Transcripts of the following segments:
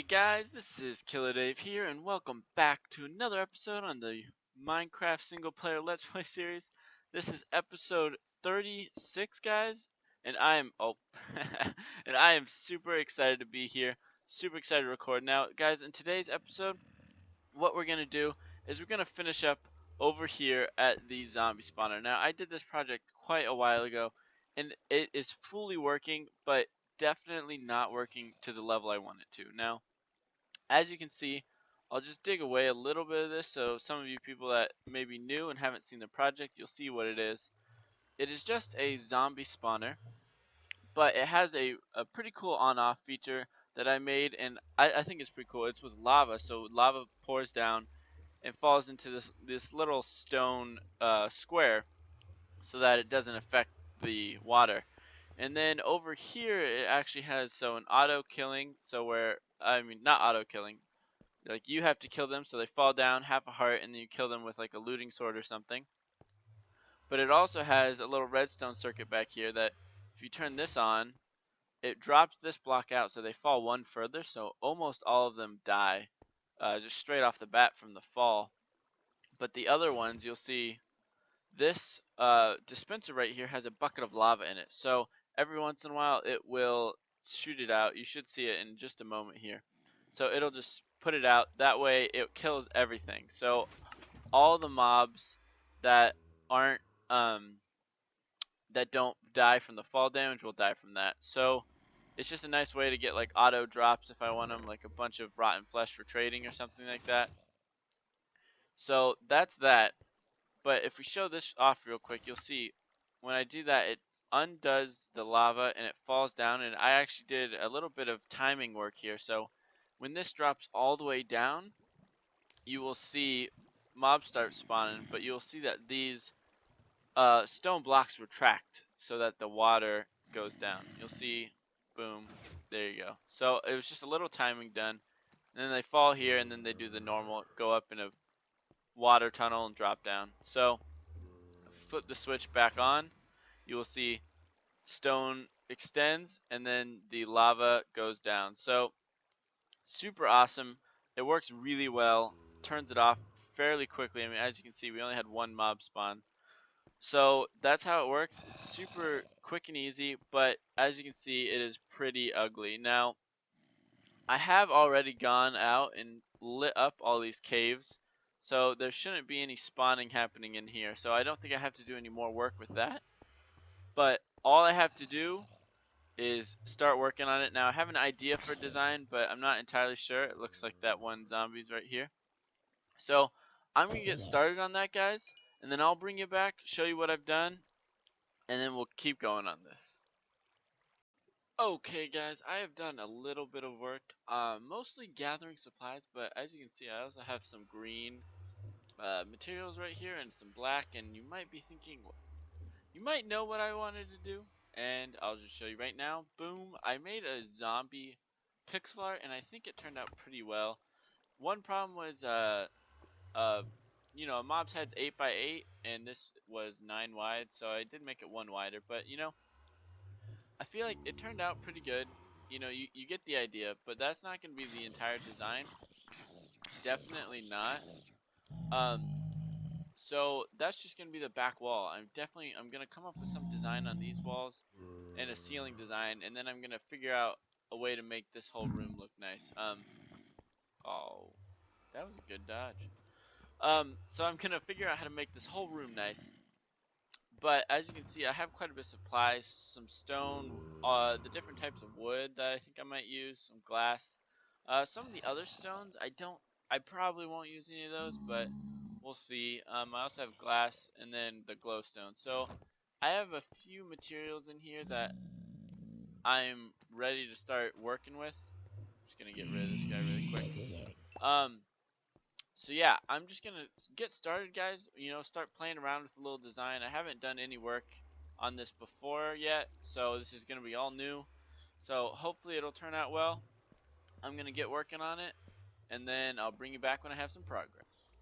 Guys, this is Killadave here, and welcome back to another episode on the Minecraft single player Let's Play series. This is episode 36, guys, and I am and I am super excited to be here, super excited to record. Now, guys, in today's episode, what we're gonna do is we're gonna finish up over here at the zombie spawner. Now, I did this project quite a while ago, and it is fully working, but definitely not working to the level I want it to. Now, as you can see, I'll just dig away a little bit of this so some of you people that may be new and haven't seen the project, you'll see what it is. It is just a zombie spawner, but it has a pretty cool on-off feature that I made, and I think it's pretty cool. It's with lava, so lava pours down and falls into this little stone square so that it doesn't affect the water. And then over here it actually has an auto killing, so where not auto killing, like you have to kill them so they fall down half a heart, and then you kill them with like a looting sword or something. But it also has a little redstone circuit back here that if you turn this on, it drops this block out so they fall one further, so almost all of them die just straight off the bat from the fall. But the other ones, you'll see this dispenser right here has a bucket of lava in it, so every once in a while it will shoot it out. You should see it in just a moment here. So it'll just put it out, that way it kills everything. So all the mobs that aren't that don't die from the fall damage will die from that. So it's just a nice way to get like auto drops if I want them, like a bunch of rotten flesh for trading or something like that. So that's that. But if we show this off real quick, you'll see when I do that, it undoes the lava and it falls down. And I actually did a little bit of timing work here. So when this drops all the way down, you will see mobs start spawning, but you'll see that these stone blocks retract so that the water goes down. You'll see, boom, there you go. So it was just a little timing done. And then they fall here, and then they do the normal, go up in a water tunnel and drop down. So flip the switch back on, you will see stone extends, and then the lava goes down. So super awesome. It works really well. Turns it off fairly quickly. I mean, as you can see, we only had one mob spawn. So that's how it works. It's super quick and easy, but as you can see, it is pretty ugly. Now, I have already gone out and lit up all these caves, so there shouldn't be any spawning happening in here. So I don't think I have to do any more work with that. But all I have to do is start working on it. Now, I have an idea for design, but I'm not entirely sure. It looks like that one zombie's right here. So I'm going to get started on that, guys, and then I'll bring you back, show you what I've done, and then we'll keep going on this. Okay, guys, I have done a little bit of work, mostly gathering supplies, but as you can see, I also have some green materials right here and some black, and you might be thinking, you might know what I wanted to do, and I'll just show you right now. Boom, I made a zombie pixel art, and I think it turned out pretty well. One problem was, a mob's head's 8 by 8, and this was 9 wide, so I did make it 1 wider, but, I feel like it turned out pretty good. You get the idea, but that's not going to be the entire design. Definitely not. So that's just going to be the back wall. I'm going to come up with some design on these walls and a ceiling design, and then I'm going to figure out a way to make this whole room look nice. Oh, that was a good dodge. So I'm going to figure out how to make this whole room nice. But as you can see, I have quite a bit of supplies, some stone, the different types of wood that I think I might use, some glass. Some of the other stones, I probably won't use any of those, but we'll see. I also have glass and then the glowstone. So I have a few materials in here that I'm ready to start working with. I'm just going to get rid of this guy really quick. So yeah, I'm just gonna get started, guys. Start playing around with a little design. I haven't done any work on this before yet, so this is gonna be all new. So hopefully it'll turn out well. I'm gonna get working on it, and then I'll bring you back when I have some progress.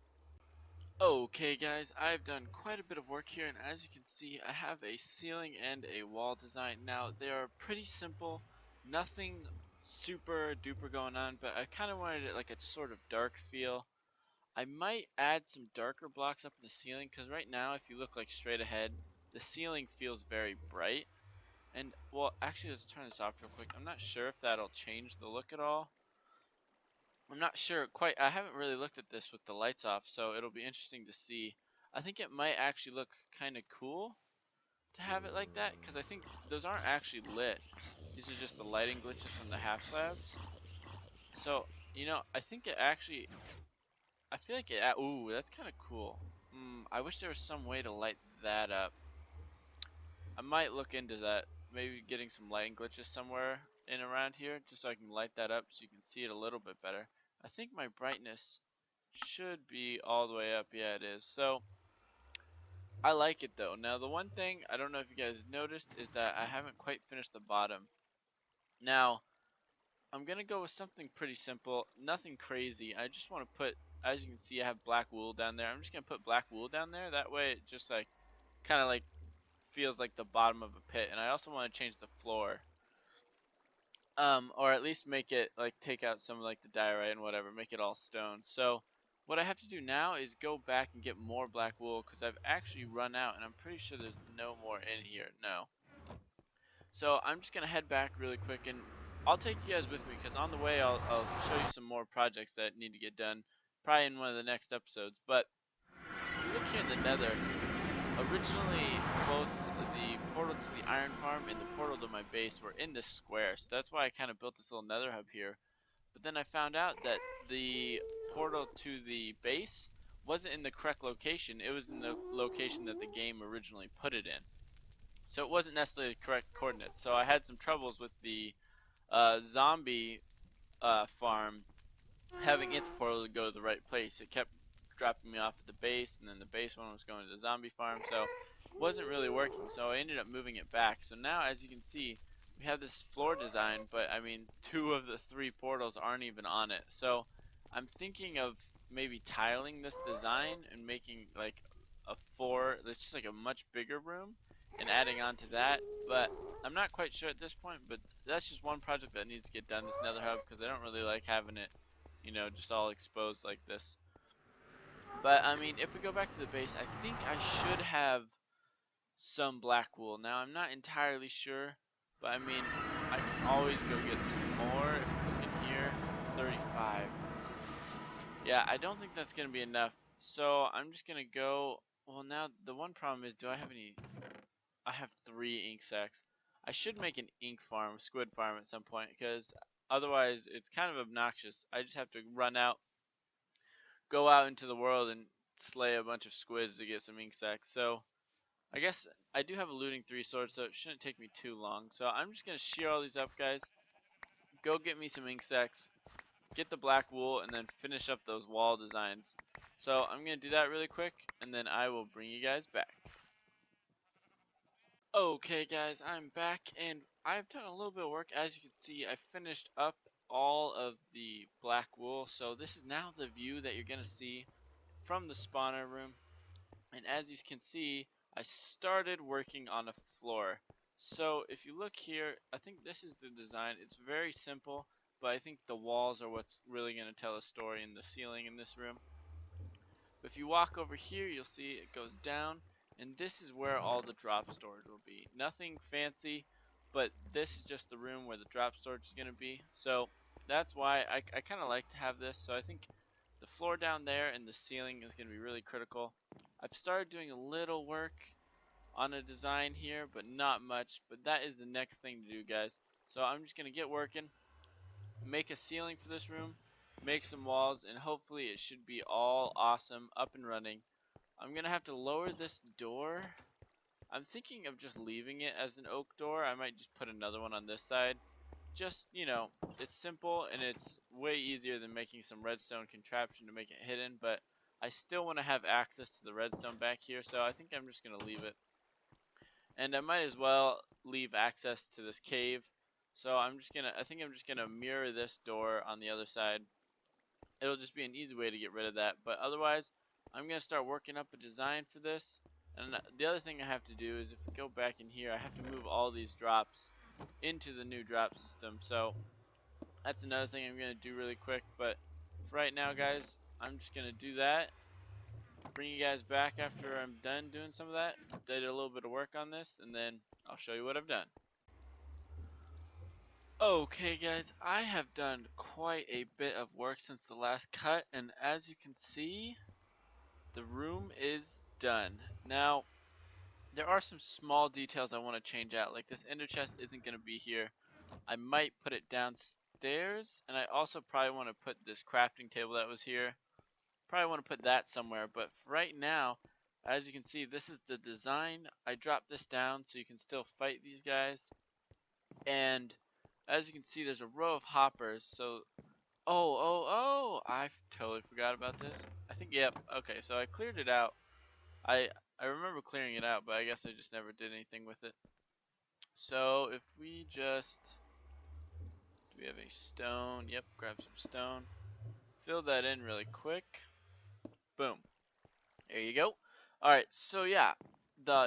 Okay, guys, I've done quite a bit of work here, and as you can see, I have a ceiling and a wall design. Now, they are pretty simple, nothing super duper going on, but I kind of wanted it like a sort of dark feel. I might add some darker blocks up in the ceiling because right now, if you look like straight ahead, the ceiling feels very bright. And well, actually, let's turn this off real quick. I'm not sure if that'll change the look at all. I'm not sure quite. I haven't really looked at this with the lights off, so it'll be interesting to see. I think it might actually look kind of cool to have it like that because I think those aren't actually lit. These are just the lighting glitches from the half slabs. So, I think it actually, I feel like ooh, that's kind of cool. I wish there was some way to light that up. I might look into that. Maybe getting some lighting glitches somewhere in around here just so I can light that up so you can see it a little bit better. I think my brightness should be all the way up. Yeah, it is. So, I like it though. Now, the one thing, I don't know if you guys noticed, is that I haven't quite finished the bottom. Now, I'm gonna go with something pretty simple, nothing crazy. I just want to put, as you can see, I have black wool down there. I'm just gonna put black wool down there. That way, it just like kind of like feels like the bottom of a pit. And I also want to change the floor, or at least make it like take out some of like the diorite and whatever, make it all stone. So what I have to do now is go back and get more black wool because I've actually run out, and I'm pretty sure there's no more in here. No. So I'm just gonna head back really quick, and I'll take you guys with me because on the way I'll show you some more projects that need to get done, probably in one of the next episodes. But if you look here in the Nether, originally both the portal to the iron farm and the portal to my base were in this square, so that's why I kind of built this little Nether hub here. But then I found out that the portal to the base wasn't in the correct location. It was in the location that the game originally put it in. So it wasn't necessarily the correct coordinates. So I had some troubles with the zombie farm having its portal to go to the right place. It kept dropping me off at the base, and then the base one was going to the zombie farm, so it wasn't really working. So I ended up moving it back. So now, as you can see, we have this floor design, but I mean, 2 of the 3 portals aren't even on it. So I'm thinking of maybe tiling this design and making like a 4 that's just like a much bigger room and adding on to that, but I'm not quite sure at this point. But that's just one project that needs to get done, this nether hub, because I don't really like having it, just all exposed like this. But I mean, if we go back to the base, I think I should have some black wool. Now I'm not entirely sure, but I mean, I can always go get some more. If we look in here, 35. Yeah, I don't think that's gonna be enough. So I'm just gonna go. Well, now the one problem is, do I have any? I have 3 ink sacs. I should make an ink farm, squid farm at some point, because otherwise it's kind of obnoxious. I just have to run out, go out into the world and slay a bunch of squids to get some ink sacs. So I guess I do have a looting 3 sword, so it shouldn't take me too long. So I'm just gonna shear all these up, guys. Go get me some ink sacs, get the black wool, and then finish up those wall designs. So I'm gonna do that really quick, and then I will bring you guys back. Okay guys, I'm back, and I've done a little bit of work. As you can see, I finished up all of the black wool, so this is now the view that you're gonna see from the spawner room. And as you can see, I started working on a floor. So if you look here, I think this is the design. It's very simple, but I think the walls are what's really gonna tell a story, in the ceiling in this room. But if you walk over here, you'll see it goes down, and this is where all the drop storage will be. Nothing fancy, but this is just the room where the drop storage is going to be. So that's why I kind of like to have this. So I think the floor down there and the ceiling is going to be really critical. I've started doing a little work on a design here, but not much. But that is the next thing to do, guys. So I'm just going to get working, make a ceiling for this room, make some walls, and hopefully it should be all awesome, up and running. I'm gonna have to lower this door. I'm thinking of just leaving it as an oak door. I might just put another one on this side. Just, it's simple and it's way easier than making some redstone contraption to make it hidden, but I still want to have access to the redstone back here, so I think I'm just gonna leave it. And I might as well leave access to this cave. So I think I'm just gonna mirror this door on the other side. It'll just be an easy way to get rid of that. But otherwise, I'm going to start working up a design for this. And the other thing I have to do is, if we go back in here, I have to move all these drops into the new drop system. So That's another thing I'm gonna do really quick, but for right now, guys, I'm just gonna do that. Bring you guys back after I'm done doing some of that. Did a little bit of work on this, and then I'll show you what I've done. Okay guys, I have done quite a bit of work since the last cut, and as you can see, the room is done. Now, there are some small details I want to change out, like this ender chest isn't going to be here. I might put it downstairs, and I also probably want to put this crafting table that was here. Probably want to put that somewhere, but right now, as you can see, this is the design. I dropped this down so you can still fight these guys. And as you can see, there's a row of hoppers. So, I totally forgot about this. I think, yep, okay, so I cleared it out. I remember clearing it out, but I guess I just never did anything with it. So, if we just, do we have any stone? Yep, grab some stone. Fill that in really quick. Boom. There you go. Alright, so yeah,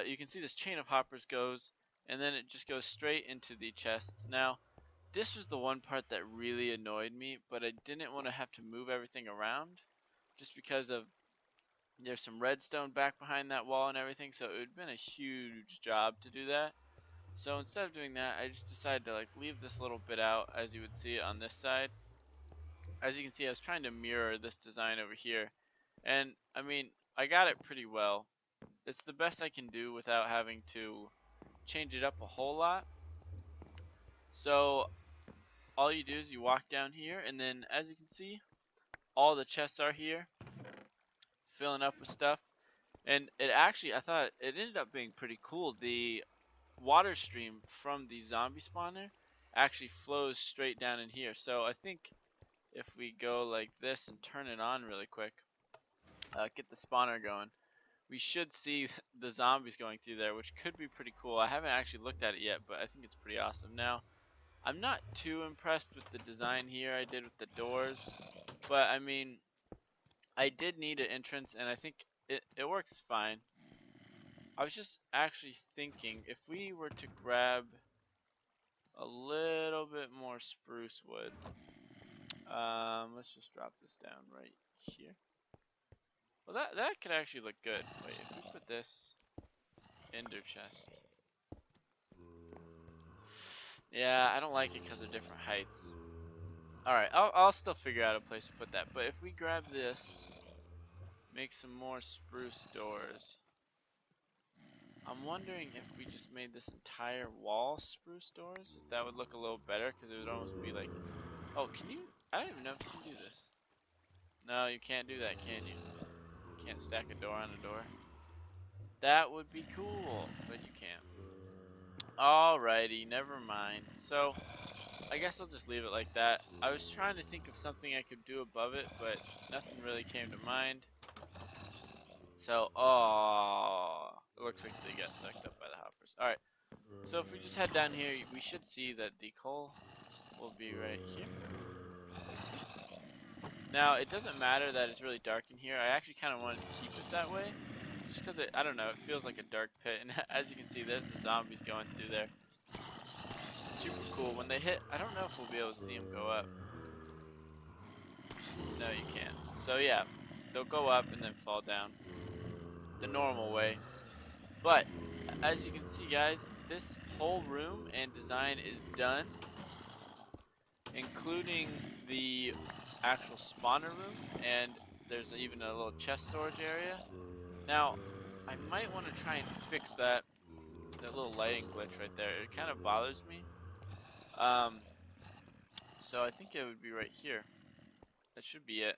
you can see this chain of hoppers goes, and then it just goes straight into the chests. Now, this was the one part that really annoyed me, but I didn't want to have to move everything around, just because of there's some redstone back behind that wall and everything, so it would have been a huge job to do that. So instead of doing that, I just decided to like leave this little bit out, as you would see it on this side. As you can see, I was trying to mirror this design over here, and I mean, I got it pretty well. It's the best I can do without having to change it up a whole lot. So all you do is you walk down here, and then as you can see, all the chests are here, filling up with stuff. And it actually, I thought it ended up being pretty cool. The water stream from the zombie spawner actually flows straight down in here. So I think if we go like this and turn it on really quick, get the spawner going, we should see the zombies going through there, which could be pretty cool. I haven't actually looked at it yet, but I think it's pretty awesome. Now, I'm not too impressed with the design here I did with the doors, but I mean, I did need an entrance, and I think it works fine. I was just actually thinking, if we were to grab a little bit more spruce wood, let's just drop this down right here. Well, that could actually look good. Wait, if we put this ender chest. Yeah, I don't like it because of different heights. Alright, I'll still figure out a place to put that. But if we grab this, make some more spruce doors. I'm wondering if we just made this entire wall spruce doors, if that would look a little better, because it would almost be like... Oh, can you... I don't even know if you can do this. No, you can't do that, can you? You can't stack a door on a door. That would be cool, but you can't. Alrighty, never mind. So, I guess I'll just leave it like that. I was trying to think of something I could do above it, but nothing really came to mind. So, it looks like they got sucked up by the hoppers. Alright, so if we just head down here, we should see that the coal will be right here. Now, it doesn't matter that it's really dark in here. I actually kind of wanted to keep it that way. Just because, I don't know, it feels like a dark pit. And as you can see, there's the zombies going through there. Super cool. When they hit, I don't know if we'll be able to see them go up. No, you can't. So yeah, they'll go up and then fall down the normal way. But as you can see, guys, this whole room and design is done, including the actual spawner room, and there's even a little chest storage area. Now, I might want to try and fix that little lighting glitch right there. It kind of bothers me. So I think it would be right here. That should be it.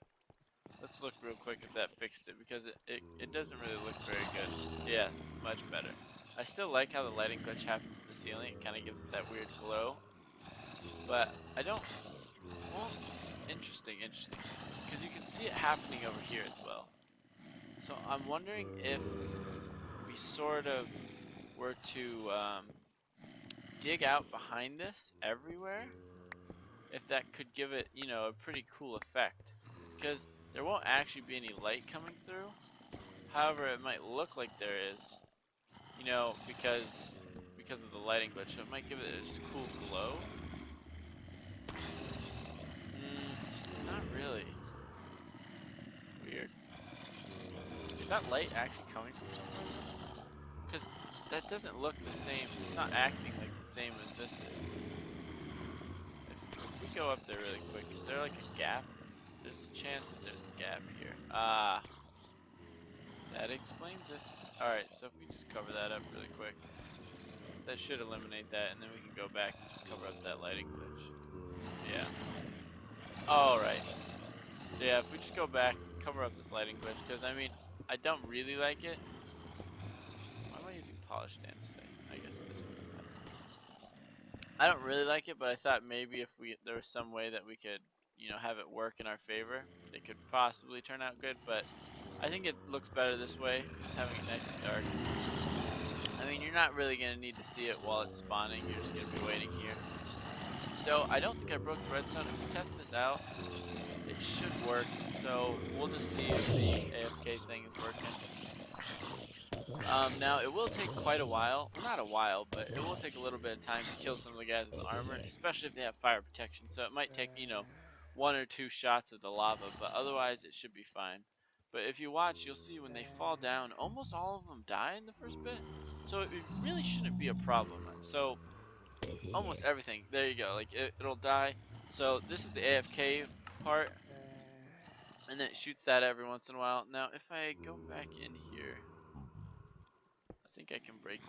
Let's look real quick if that fixed it, because it doesn't really look very good. Yeah, much better. I still like how the lighting glitch happens in the ceiling. It kind of gives it that weird glow. But I don't... Well, interesting. Because you can see it happening over here as well. So I'm wondering if we sort of were to dig out behind this everywhere, if that could give it, you know, a pretty cool effect. Because there won't actually be any light coming through. However, it might look like there is, you know, because of the lighting glitch. So it might give it a cool glow. really weird. Is that light actually coming from somewhere? Because that doesn't look the same. It's not acting like the same as this is. If we go up there really quick, is there like a gap? There's a chance that there's a gap here. Ah, that explains it. Alright, so if we just cover that up really quick, that should eliminate that, and then we can go back and just cover up that lighting glitch. Yeah. Alright. So yeah, if we just go back, cover up this lighting glitch, because I mean, I don't really like it. Why am I using polished andesite? I guess it doesn't really matter. I don't really like it, but I thought maybe if there was some way that we could, you know, have it work in our favor, it could possibly turn out good, but I think it looks better this way, just having it nice and dark. I mean, you're not really going to need to see it while it's spawning, you're just going to be waiting here. So, I don't think I broke the redstone. If we test this out, it should work, so we'll just see if the AFK thing is working. Now, it will take quite a while, well, not a while, but it will take a little bit of time to kill some of the guys with armor, especially if they have fire protection, so it might take, you know, 1 or 2 shots of the lava, but otherwise it should be fine. But if you watch, you'll see when they fall down, almost all of them die in the first bit, so it really shouldn't be a problem. So, almost everything, there you go, like, it'll die. So, this is the AFK part, and then it shoots that every once in a while. Now, if I go back in here, I think I can break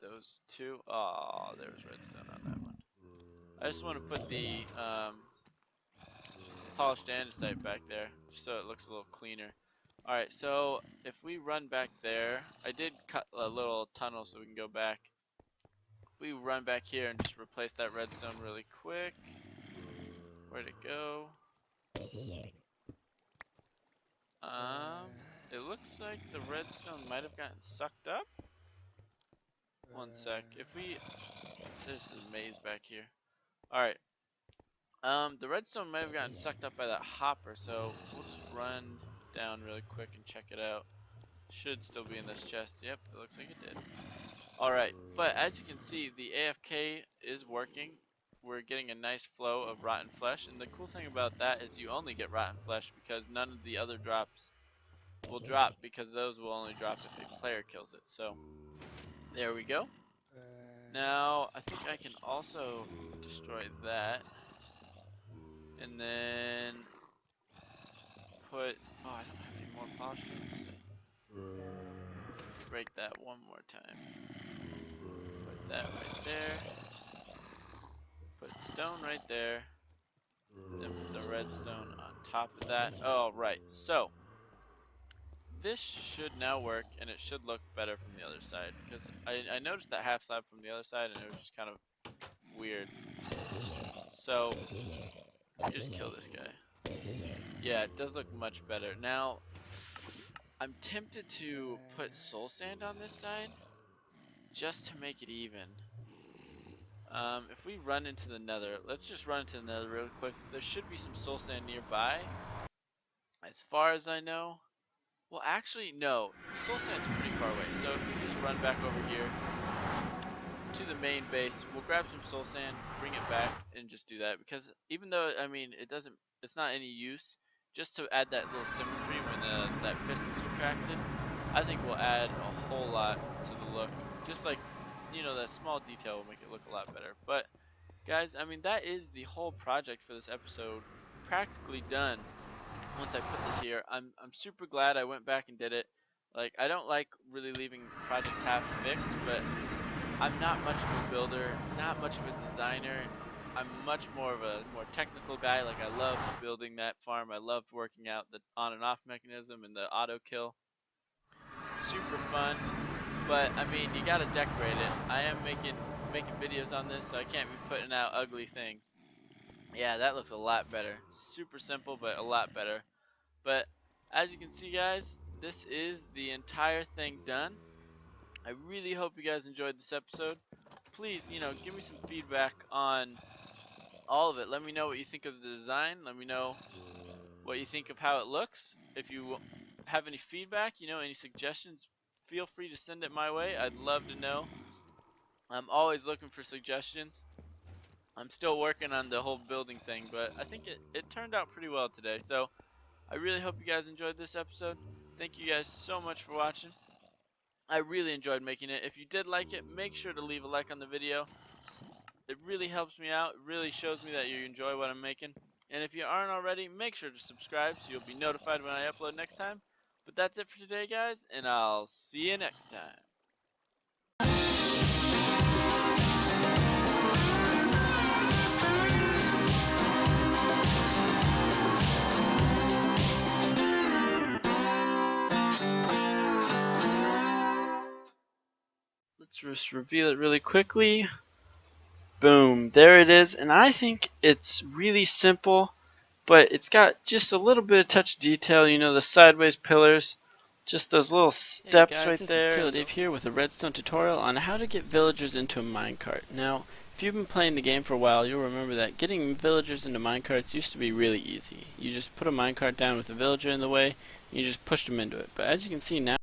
those two. Oh, there was redstone on that one. I just want to put the polished andesite back there, just so it looks a little cleaner. Alright, so if we run back there, I did cut a little tunnel so we can go back. If we run back here and just replace that redstone really quick. Where'd it go? It looks like the redstone might have gotten sucked up. One sec. There's a maze back here. Alright. The redstone might have gotten sucked up by that hopper, so we'll just run down really quick and check it out. Should still be in this chest. Yep, it looks like it did. Alright, but as you can see, the AFK is working. We're getting a nice flow of rotten flesh, and the cool thing about that is you only get rotten flesh because none of the other drops will drop, because those will only drop if a player kills it. So, there we go. Now, I think I can also destroy that. And then put, oh, I don't have any more polished andesite. Break that one more time. Put that right there. Put stone right there. Then put the redstone on top of that. Oh, right. So, this should now work, and it should look better from the other side. Because I noticed that half slab from the other side, and it was just kind of weird. So, just kill this guy. Yeah, it does look much better. Now, I'm tempted to put soul sand on this side, just to make it even. If we run into the nether, let's just run into the nether real quick. There should be some soul sand nearby. As far as I know. Well, actually, no. The soul sand's pretty far away. So if we just run back over here to the main base, we'll grab some soul sand, bring it back, and just do that. Because even though, I mean, it's not any use, just to add that little symmetry when that piston's retracted, I think we'll add a whole lot to the look. Just like, you know, that small detail will make it look a lot better. But guys, I mean, that is the whole project for this episode, practically done. Once I put this here, I'm super glad I went back and did it. Like, I don't like really leaving projects half fixed, but I'm not much of a builder, not much of a designer. I'm much more of a technical guy. Like, I loved building that farm. I loved working out the on and off mechanism and the auto kill. Super fun. But I mean, you gotta decorate it. I am making videos on this, so I can't be putting out ugly things. Yeah, that looks a lot better. Super simple, but a lot better. But as you can see, guys, this is the entire thing done. I really hope you guys enjoyed this episode. Please, you know, give me some feedback on all of it. Let me know what you think of the design. Let me know what you think of how it looks. If you have any feedback, you know, any suggestions, feel free to send it my way. I'd love to know. I'm always looking for suggestions. I'm still working on the whole building thing, but I think it turned out pretty well today. So I really hope you guys enjoyed this episode. Thank you guys so much for watching. I really enjoyed making it. If you did like it, make sure to leave a like on the video. It really helps me out. It really shows me that you enjoy what I'm making. And if you aren't already, make sure to subscribe so you'll be notified when I upload next time. But that's it for today, guys, and I'll see you next time. Let's just reveal it really quickly. Boom, there it is. And I think it's really simple, but it's got just a little bit of touch detail, you know, the sideways pillars, just those little steps. Hey guys, right there. This is Killadave here with a redstone tutorial on how to get villagers into a minecart. Now, if you've been playing the game for a while, you'll remember that getting villagers into minecarts used to be really easy. You just put a minecart down with a villager in the way, and you just pushed them into it. But as you can see now,